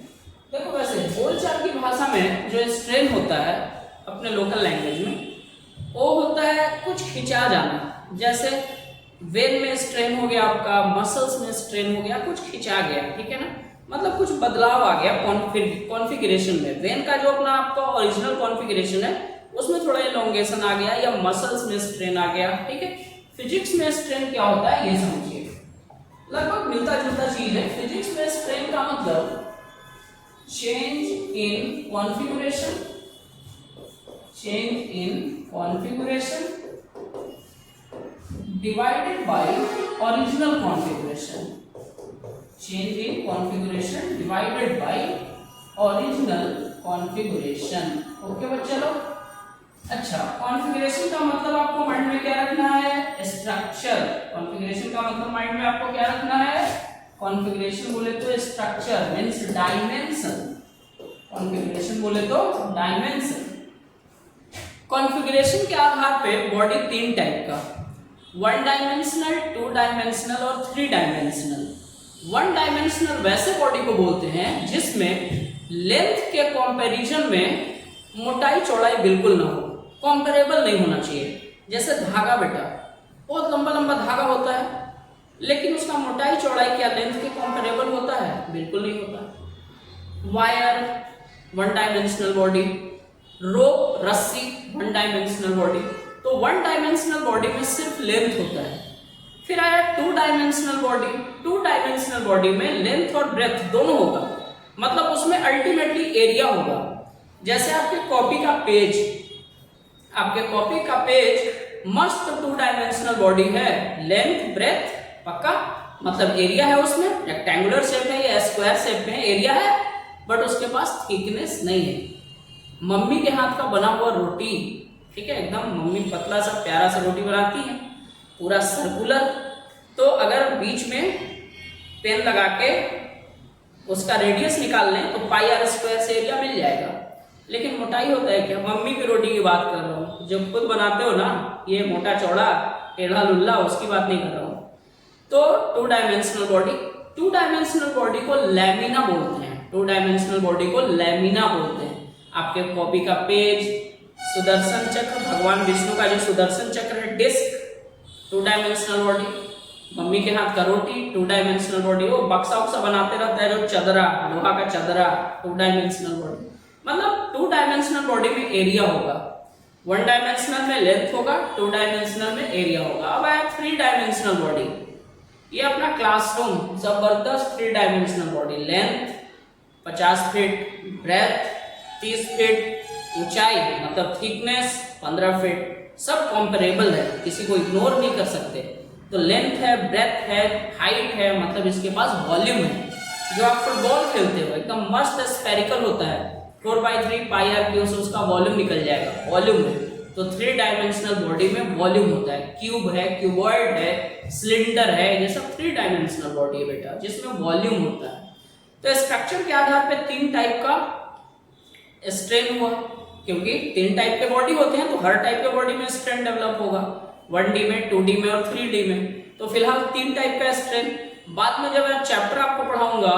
देखो, वैसे बोलचाल की भाषा में जो स्ट्रेन होता है अपने लोकल लैंग्वेज में, वो होता है कुछ खिंचा जाना। जैसे वेन में स्ट्रेन हो गया, आपका मसल्स में स्ट्रेन हो गया, कुछ खिंचा गया। ठीक है ना, मतलब कुछ बदलाव आ गया कॉन्फ़िगरेशन में। वेन का जो अपना आपका ओरिजिनल कॉन्फ़िगरेशन है उसमें थोड़ा एलोंगेशन आ गया या मसल्स में स्ट्रेन आ गया। ठीक है, फिजिक्स में स्ट्रेन क्या होता है ये समझिए, लगभग मिलता जुलता चीज है। फिजिक्स में स्ट्रेन का मतलब change in configuration, change in configuration divided by original configuration, change in configuration divided by original configuration। Okay बच्चे लोग, अच्छा कॉन्फ़िगरेशन का मतलब आपको माइंड में क्या रखना है? स्ट्रक्चर। कॉन्फ़िगरेशन का मतलब माइंड में आपको क्या रखना है? कॉन्फ़िगरेशन बोले तो स्ट्रक्चर मींस डायमेंशन, कॉन्फ़िगरेशन बोले तो डायमेंशन। कॉन्फ़िगरेशन के आधार पे बॉडी 3 टाइप का, 1 डायमेंशनल, 2 डायमेंशनल और 3 डायमेंशनल। 1 डायमेंशनल वैसे बॉडी को बोलते हैं जिसमें लेंथ के कंपैरिजन में मोटाई चौड़ाई बिल्कुल ना हो, कंपेरेबल नहीं होना चाहिए। जैसे धागा बेटा, बहुत लंबा लंबा धागा होता है लेकिन उसका मोटाई चौड़ाई क्या लेंथ के कंपेरेबल होता है? बिल्कुल नहीं होता। वायर 1 डायमेंशनल बॉडी, रोप रस्सी 1 डायमेंशनल बॉडी। तो 1 डायमेंशनल बॉडी में सिर्फ लेंथ होता है। फिर आया 2 डायमेंशनल बॉडी। 2 डायमेंशनल बॉडी में लेंथ और ब्रेथ दोनों होगा, मतलब उसमें अल्टीमेटली एरिया होगा। जैसे आपके कॉपी का पेज, आपके कॉपी का पेज मस्त 2 डायमेंशनल बॉडी है, लेंथ ब्रेथ पक्का, मतलब एरिया है उसमें, रेक्टेंगुलर शेप है या स्क्वायर शेप में एरिया है, बट उसके पास थिकनेस नहीं है। मम्मी के हाथ का बना हुआ रोटी, ठीक है, एकदम मम्मी पतला सा प्यारा सा रोटी बनाती है, पूरा सर्कुलर, तो अगर बीच में पेन लगा के उसका रेडियस निकाल लें तो πr² से एरिया मिल जाएगा। लेकिन मोटाई होता है क्या? मम्मी की रोटी की बात कर रहा हूँ, जब खुद बनाते हो ना ये मोटा चौड़ा, टेढ़ा लुल्ला, उसकी बात नहीं कर रहा हूँ। तो to dimensional body, to dimensional body को लैमिना बोलते हैं, टू डायमेंशनल बॉडी को लैमिना बोलते हैं। आपके कॉपी का पेज, सुदर्शन चक्र, भगवान विष्णु का जो सुदर्शन चक्र है, disc, two dimensional body. Mummy के हाथ का रोटी, टू डायमेंशनल बॉडी। वो बक्सा उक्सा बनाते रहता है जो चदरा, लोहा का चदरा, टू डायमेंशनल बॉडी। मतलब टू डायमेंशनल बॉडी में एरिया होगा, वन डायमेंशनल में लेंथ होगा, टू डायमेंशनल में एरिया होगा। अब आया थ्री डायमेंशनल बॉडी, ये अपना क्लासरूम, जबरदस्त three dimensional body. Length 50 feet, breadth 30 feet, ऊंचाई मतलब थिकनेस 15 फीट, सब कंपेरेबल है, किसी को इग्नोर नहीं कर सकते। तो लेंथ है, ब्रेथ है, हाइट है, मतलब इसके पास वॉल्यूम है। जो आप फुटबॉल खेलते हो एकदम मस्त स्फेरिकल होता है, 4/3 पाई आर क्यू से उसका वॉल्यूम निकल जाएगा, वॉल्यूम है। तो थ्री डायमेंशनल बॉडी में वॉल्यूम होता है, क्यूब है, क्यूबॉइड है, सिलेंडर है, ये सब थ्री डायमेंशनल बॉडी है बेटा, जिसमें वॉल्यूम होता है। तो स्ट्रक्चर के आधार पे तीन टाइप का स्ट्रेन हुआ, क्योंकि तीन टाइप के बॉडी होते हैं तो हर टाइप के बॉडी में स्ट्रेन डेवलप होगा, 1D में, 2D में और 3D में। तो फिलहाल तीन टाइप का स्ट्रेन। बाद में जब मैं चैप्टर आपको पढ़ाऊंगा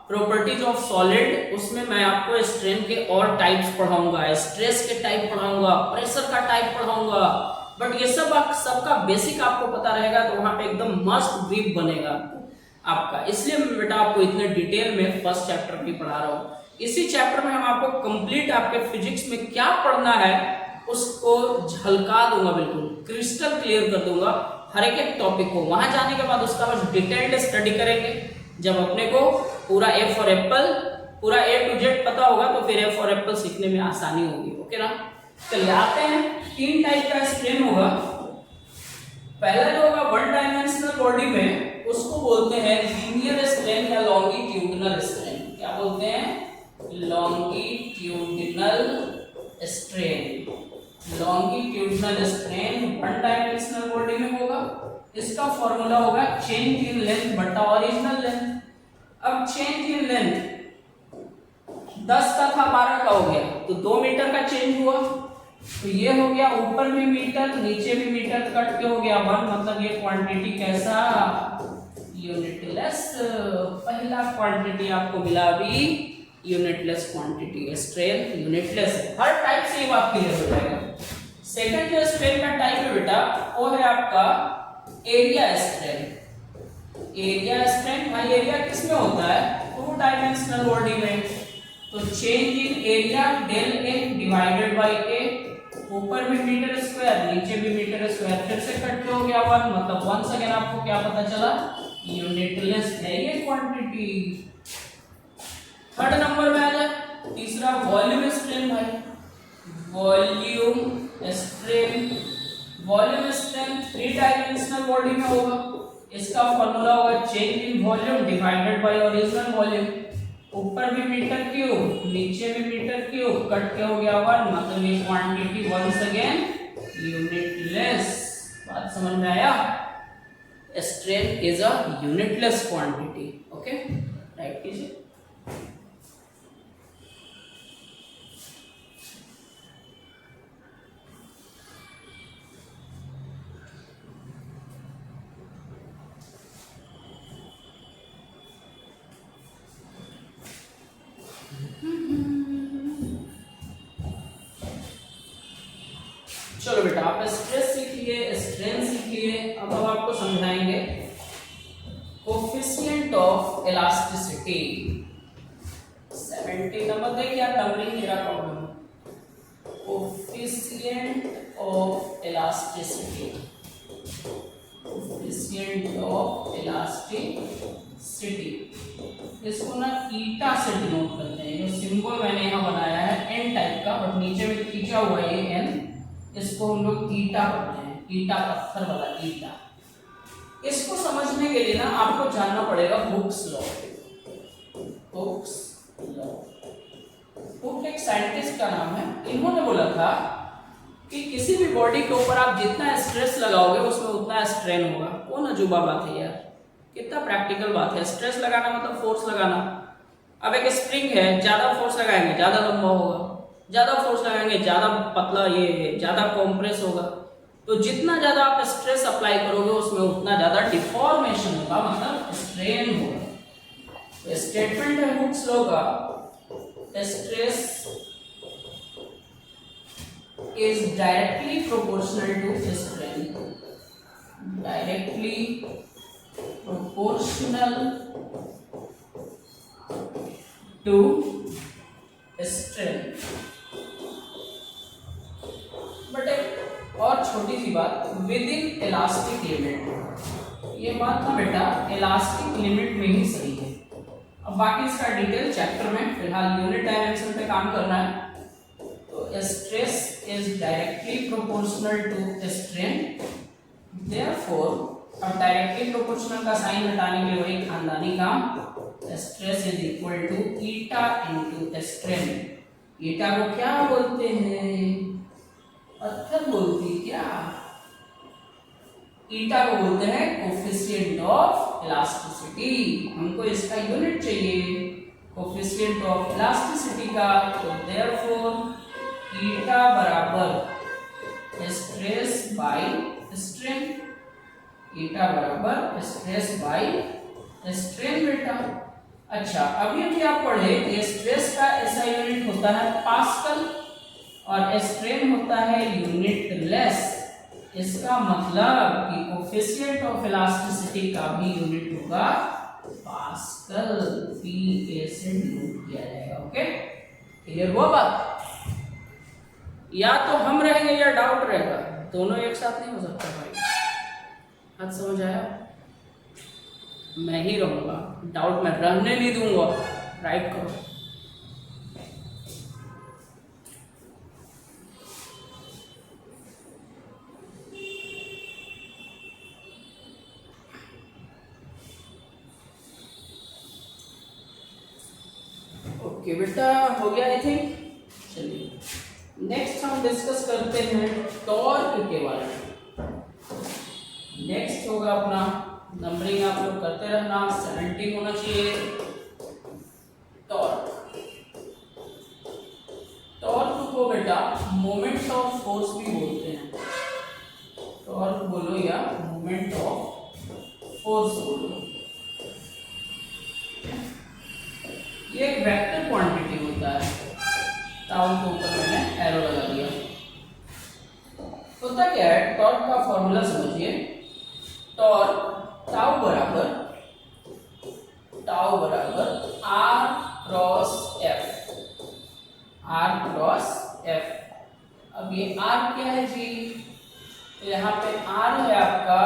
प्रॉपर्टीज ऑफ सॉलिड, उसमें मैं आपको स्ट्रेन के और टाइप्स पढ़ाऊंगा, स्ट्रेस के टाइप पढ़ाऊंगा, प्रेशर का टाइप पढ़ाऊंगा। बट ये सब सबका बेसिक आपको पता रहेगा तो वहां पे एकदम मस्त ब्रीफ बनेगा आपका। इसलिए मैं बेटा आपको इतने डिटेल में फर्स्ट चैप्टर भी पढ़ा रहा हूँ। इसी चैप्टर में हम आपको कंप्लीट आपके फिजिक्स में क्या पढ़ना है उसको झलका दूंगा, बिल्कुल क्रिस्टल क्लियर कर दूंगा हर एक टॉपिक को। वहां जाने के बाद उसका बस डिटेल्ड स्टडी करेंगे। जब अपने को पूरा ए फॉर एप्पल, पूरा A to Z पता होगा तो फिर ए फॉर एप्पल सीखने में आसानी होगी। ओके ना, चलिए आते हैं। तीन टाइप का स्ट्रेन होगा। पहला जो होगा वन डायमेंशनल बॉडी में, उसको बोलते हैं लीनियर स्ट्रेन या लॉन्गिट्यूडिनल स्ट्रेन। क्या बोलते हैं? Longitudinal strain. Longitudinal strain one dimensional body में होगा। इसका फॉर्मूला होगा चेंज इन लेंथ बटा ओरिजिनल लेंथ। अब चेंज इन लेंथ 10 का था 12 का हो गया तो 2 मीटर का चेंज हुआ, तो ये हो गया ऊपर भी मीटर नीचे भी मीटर, कट के हो गया 1। मतलब ये क्वांटिटी कैसा? यूनिटलेस। पहला क्वांटिटी आपको मिला अभी यूनिटलेस क्वांटिटी। स्ट्रेन यूनिटलेस है, हर टाइप से ये बात क्लियर हो जाएगा। सेकंड जो स्ट्रेन का टाइप है बेटा वो है आपका एरिया स्ट्रेन। एरिया स्ट्रेन भाई एरिया किस में होता है? टू डायमेंशनल बॉडी में। तो change in area del A divided by A, ऊपर भी मीटर स्क्वायर नीचे भी मीटर स्क्वायर, फिर से कट के हो गया 1। मतलब वंस अगेन आपको क्या पता चला? यूनिटलेस है ये क्वांटिटी। थर्ड नंबर में आ जाए तीसरा वॉल्यूम स्ट्रेन भाई। Volume strain, volume strain three dimensional body में होगा। इसका फॉर्मूला होगा change in volume divided by original volume. ऊपर भी मीटर क्यूब नीचे भी मीटर क्यूब, कट के हो गया 1। मतलब ये क्वांटिटी वंस अगेन यूनिटलेस। बात समझ में आया? Strain is a unitless quantity. Okay, right कीजिए। चलो बेटा आप स्ट्रेस सीख लिए, स्ट्रेन सीख लिए। अब हम आपको समझाएंगे कोफिशिएंट ऑफ इलास्टिसिटी। 70 नंबर देखिए यार, नंबरिंग मेरा प्रॉब्लम है। Coefficient of elasticity, coefficient of elasticity, इसको ना ईटा से डिनोट करते हैं। जो सिंबल मैंने यहाँ बनाया है एन टाइप का, बट नीचे में खींचा हुआ है ये एन, इसको हम लोग ईटा कहते हैं। ईटा पत्थर वाला ईटा। इसको समझने के लिए ना आपको जानना पड़ेगा Hooke's law. Hooke's law, hook एक साइंटिस्ट का नाम है। इन्होंने बोला था कि किसी भी बॉडी के ऊपर आप जितना स्ट्रेस लगाओगे उसमें उतना स्ट्रेन होगा। कौन अजूबा बात है यार, कितना प्रैक्टिकल बात है। स्ट्रेस लगाना मतलब फोर्स लगाना। अब एक स्प्रिंग है, ज्यादा फोर्स लगाएंगे ज्यादा लंबा होगा, ज्यादा फोर्स लगाएंगे ज्यादा पतला, ये ज्यादा कॉम्प्रेस होगा। तो जितना ज्यादा आप स्ट्रेस अप्लाई करोगे उसमें उतना ज्यादा डिफॉर्मेशन होगा, मतलब स्ट्रेन होगा। तो स्टेटमेंट है हुक्स लॉ का, stress is directly proportional to strain, directly proportional to strain। But एक और छोटी सी बात, विद इन इलास्टिक लिमिट, ये बात ना बेटा इलास्टिक लिमिट में ही सही है। अब बाकी इसका डिटेल चैप्टर में, फिलहाल यूनिट डायमेंशन पे काम करना है। तो stress is directly proportional to strain, therefore अब डायरेक्टली प्रोपोर्शनल का साइन हटाने के लिए वही खानदानी काम, stress is equal to eta into strain. Eta को क्या बोलते हैं? पत्थर बोलती क्या? ईटा को बोलते हैं कोफिशिएंट ऑफ इलास्टिसिटी। हमको इसका यूनिट चाहिए कोफिशिएंट ऑफ इलास्टिसिटी का, तो देयरफॉर ईटा बराबर स्ट्रेस बाय स्ट्रेन, ईटा बराबर स्ट्रेस बाय स्ट्रेन बेटा। अच्छा, अभी आप पढ़े कि स्ट्रेस का ऐसा यूनिट होता है पास्कल और स्ट्रेन होता है यूनिट लेस। इसका मतलब कि कोफिशिएंट ऑफ इलास्टिसिटी का भी यूनिट होगा पास्कल, पीए से डिनोट किया जाएगा। ओके, क्लियर हुआ बात? या तो हम रहेंगे या डाउट रहेगा, दोनों एक साथ नहीं हो सकता भाई। बात समझ आया? मैं ही रहूंगा, डाउट मैं रहने नहीं दूंगा। राइट करो। ओके बेटा, हो गया आई थिंक। चलिए नेक्स्ट हम डिस्कस करते हैं टॉर्क के बारे में। नेक्स्ट होगा अपना नंबरिंग, आप लोग करते रहना, 17 होना चाहिए। टॉर्क, टॉर्क को बेटा मोमेंट ऑफ फोर्स भी बोलते हैं। टॉर्क बोलो या मोमेंट ऑफ फोर्स बोलो। ये एक वेक्टर क्वांटिटी होता है। टाउ के ऊपर मैंने एरो लगा दिया। होता क्या है, टॉर्क का फॉर्मूला समझिए। टॉर्क टाउ बराबर r cross F, r cross F. अब ये आर क्या है जी? तो यहाँ पे आर है आपका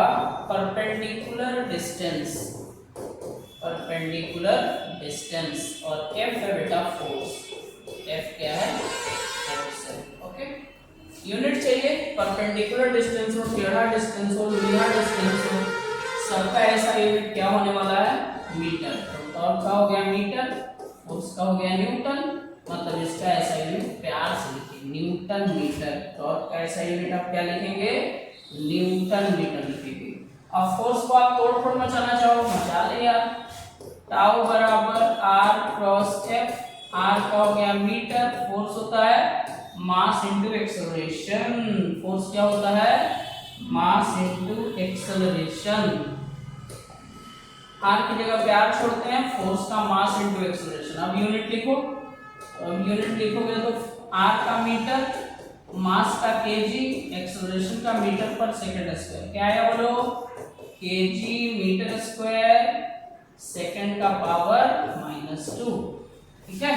परपेंडिकुलर डिस्टेंस, परपेंडिकुलर डिस्टेंस, और एफ है बेटा फोर्स। एफ क्या है? फोर्स है। ओके, यूनिट चाहिए परपेंडिकुलर डिस्टेंस हो, टेढ़ा डिस्टेंस हो, लीनियर डिस्टेंस हो, सबका ऐसा यूनिट क्या होने वाला है? मीटर। तो टॉर्क का हो गया मीटर, फोर्स का हो गया न्यूटन, मतलब इसका ऐसा यूनिट प्यार से लिखिए न्यूटन मीटर। टॉर्क का ऐसा यूनिट आप क्या लिखेंगे? न्यूटन मीटर लिखेंगे। अब फोर्स को आप तोड़ फोड़ मचाना चाहो, मचा ले यार। टाउ बराबर आर क्रॉस एफ, आर का हो गया मीटर, फोर्स होता है मास इनटू एक्सेलरेशन। फोर्स क्या होता है? Mass into acceleration. आर की जगह पे आर छोड़ते हैं, फोर्स का मास इनटू एक्सेलरेशन। अब यूनिट लिखो, अब यूनिट लिखोगे तो आर का मीटर, मास का केजी, एक्सेलरेशन का मीटर पर सेकंड स्क्वायर। क्या आया बोलो? केजी मीटर स्क्वायर सेकंड का पावर -2। ठीक है,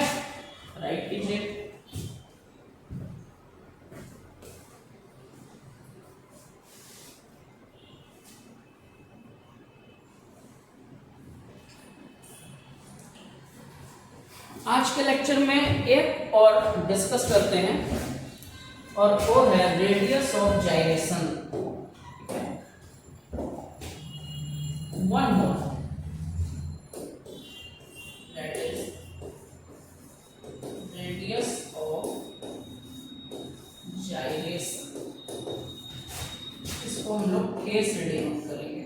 राइट कीजिए। आज के लेक्चर में एक और डिस्कस करते हैं, और वो है radius of gyration. One more, that is radius of gyration. इसको हम लोग के से डिनोट करेंगे।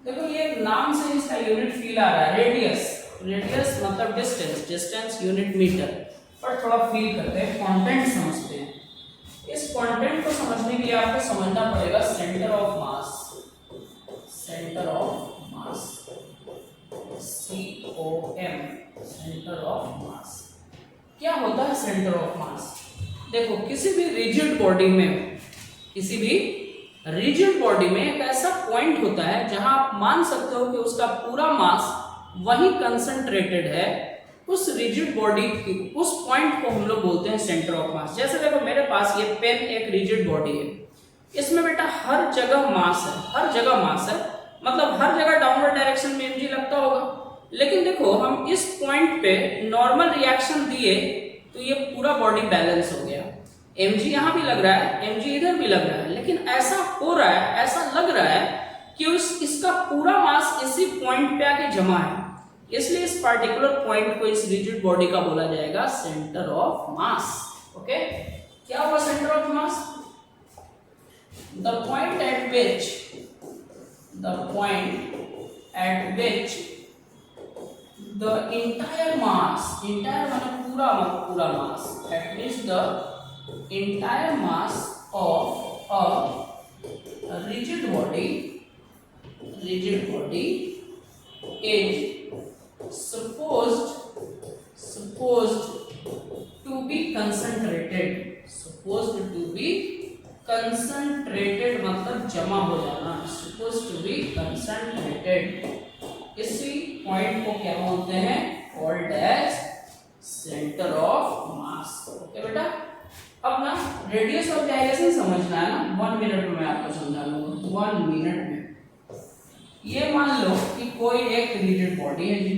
देखो ये नाम से इसका यूनिट फील आ रहा है, रेडियस। रेडियस मतलब डिस्टेंस, डिस्टेंस यूनिट मीटर, पर थोड़ा फील करते हैं, कंटेंट समझते हैं। इस कंटेंट को समझने के लिए आपको समझना पड़ेगा centre of mass. Centre of mass, COM, centre of मास। क्या होता है सेंटर ऑफ मास? देखो, किसी भी रिजिड बॉडी में, किसी भी रिजिड बॉडी में एक ऐसा पॉइंट होता है जहां आप मान सकते हो कि उसका पूरा मास वही कंसंट्रेटेड है उस रिजिड बॉडी की, उस पॉइंट को हम लोग बोलते हैं सेंटर ऑफ मास। जैसे देखो, मेरे पास ये पेन एक रिजिड बॉडी है, इसमें बेटा हर जगह मास है, हर जगह मास है, मतलब हर जगह डाउनवर्ड डायरेक्शन में mg लगता होगा। लेकिन देखो, हम इस पॉइंट पे नॉर्मल रिएक्शन दिए तो ये पूरा बॉडी बैलेंस हो गया, mg यहाँ भी लग रहा है, mg इधर भी लग रहा है, लेकिन ऐसा हो रहा है, ऐसा लग रहा है कि इसका पूरा मास इसी पॉइंट पे आके जमा है, इसलिए इस पार्टिकुलर पॉइंट को इस रिजिड बॉडी का बोला जाएगा सेंटर ऑफ मास। ओके, क्या हुआ centre of mass? The point at which the entire mass, entire मतलब पूरा mass, at which the entire mass of a rigid body is supposed to be concentrated, मतलब जमा हो जाना, supposed to be concentrated, इसी point को क्या बोलते हैं? called as center of mass। Okay बेटा, अब ना रेडियस ऑफ डायरेक्शन समझना है ना, 1 मिनट में मैं आपको समझा दूंगा, 1 मिनट में। ये मान लो कि कोई एक रिजिड बॉडी है जी,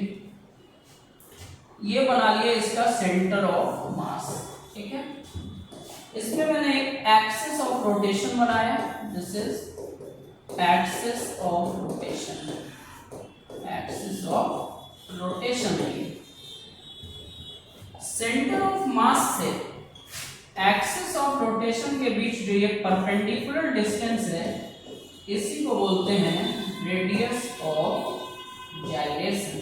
ये बना लिया इसका सेंटर ऑफ मास, ठीक है। इसमें मैंने एक एक्सिस ऑफ रोटेशन बनाया, this is axis of rotation, axis of rotation है। सेंटर ऑफ मास से एक्सिस ऑफ रोटेशन के बीच जो ये परपेंडिकुलर डिस्टेंस है, इसी को बोलते हैं radius of gyration,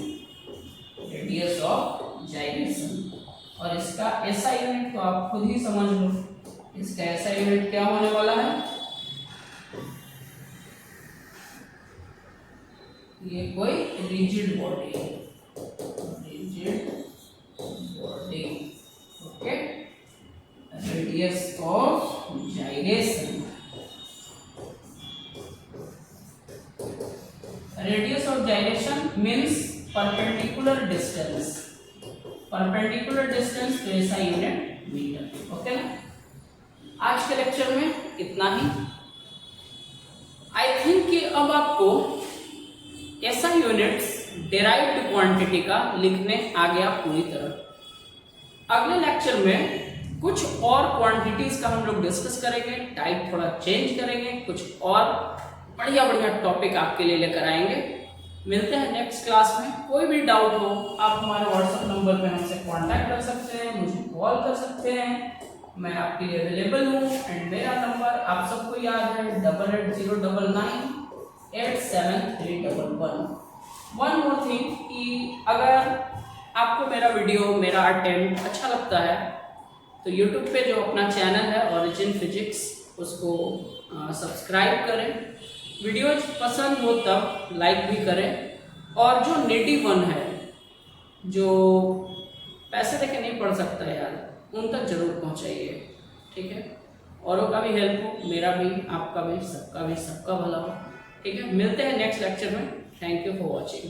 radius of जाइरेशन। और इसका ऐसा यूनिट तो आप खुद ही समझ लो, इसका ऐसा यूनिट क्या होने वाला है? ये कोई रिजिड बॉडी है, rigid body, okay, radius of gyration. Radius of gyration means perpendicular distance, perpendicular distance तो ऐसा यूनिट मीटर। ओके ना, आज के लेक्चर में इतना ही। आई थिंक कि अब आपको ऐसा यूनिट्स डेराइव्ड क्वांटिटी का लिखने आ गया पूरी तरह। अगले लेक्चर में कुछ और क्वांटिटीज का हम लोग डिस्कस करेंगे, टाइप थोड़ा चेंज करेंगे, कुछ और बढ़िया टॉपिक आपके लिए लेकर आएंगे। मिलते हैं नेक्स्ट क्लास में। कोई भी डाउट हो आप हमारे व्हाट्सएप नंबर पे हमसे कांटेक्ट कर सकते हैं, मुझे कॉल कर सकते हैं, मैं आपके लिए अवेलेबल हूँ। एंड मेरा नंबर आप सबको याद है 8809 87311। वन मोर थिंग कि अगर आपको मेरा वीडियो, मेरा अटेम्प्ट अच्छा लगता है तो यूट्यूब पे जो अपना चैनल है ओरिजिन फिजिक्स, उसको सब्सक्राइब करें। वीडियोज पसंद हो तब लाइक भी करें, और जो नेटी वन है, जो पैसे देके नहीं पढ़ सकता यार, उन तक जरूर पहुंचाइए, ठीक है। औरों का भी हेल्प हो, मेरा भी, आपका भी, सबका भला हो, ठीक है। मिलते हैं नेक्स्ट लेक्चर में। Thank you for watching.